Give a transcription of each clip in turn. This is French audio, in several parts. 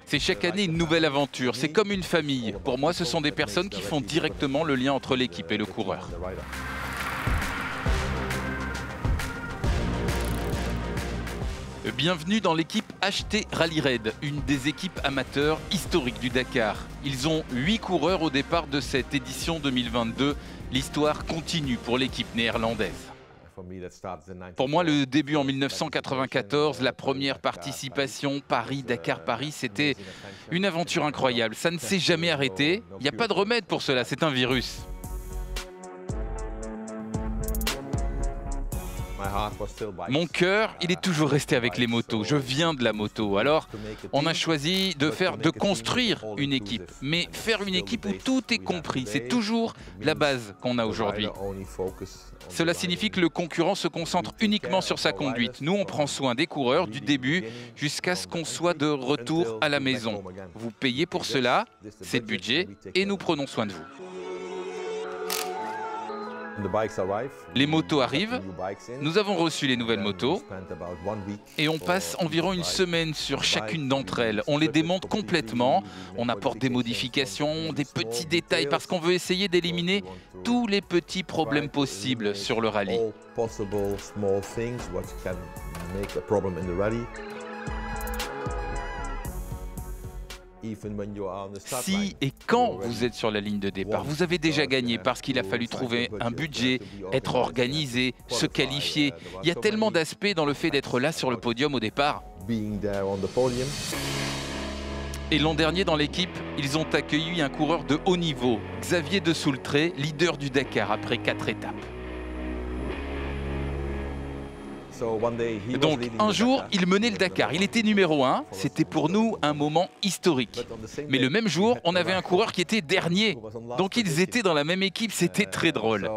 C'est chaque année une nouvelle aventure, c'est comme une famille. Pour moi, ce sont des personnes qui font directement le lien entre l'équipe et le coureur. Bienvenue dans l'équipe HT Rally Raid, une des équipes amateurs historiques du Dakar. Ils ont 8 coureurs au départ de cette édition 2022. L'histoire continue pour l'équipe néerlandaise. Pour moi, le début en 1994, la première participation Paris-Dakar-Paris, c'était une aventure incroyable. Ça ne s'est jamais arrêté. Il n'y a pas de remède pour cela, c'est un virus. Mon cœur, il est toujours resté avec les motos. Je viens de la moto. Alors, on a choisi de construire une équipe. Mais faire une équipe où tout est compris, c'est toujours la base qu'on a aujourd'hui. Cela signifie que le concurrent se concentre uniquement sur sa conduite. Nous, on prend soin des coureurs du début jusqu'à ce qu'on soit de retour à la maison. Vous payez pour cela, c'est le budget, et nous prenons soin de vous. Les motos arrivent, nous avons reçu les nouvelles motos et on passe environ une semaine sur chacune d'entre elles. On les démonte complètement, on apporte des modifications, des petits détails parce qu'on veut essayer d'éliminer tous les petits problèmes possibles sur le rallye. Si et quand vous êtes sur la ligne de départ, vous avez déjà gagné parce qu'il a fallu trouver un budget, être organisé, se qualifier. Il y a tellement d'aspects dans le fait d'être là sur le podium au départ. Et l'an dernier, dans l'équipe, ils ont accueilli un coureur de haut niveau, Xavier de Soultré, leader du Dakar après 4 étapes. Donc un jour, il menait le Dakar, il était numéro 1, c'était pour nous un moment historique. Mais le même jour, on avait un coureur qui était dernier, donc ils étaient dans la même équipe, c'était très drôle.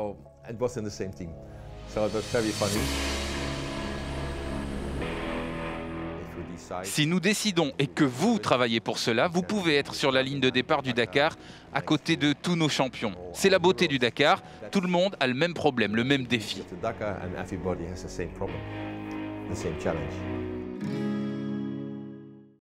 Si nous décidons et que vous travaillez pour cela, vous pouvez être sur la ligne de départ du Dakar à côté de tous nos champions. C'est la beauté du Dakar, tout le monde a le même problème, le même défi.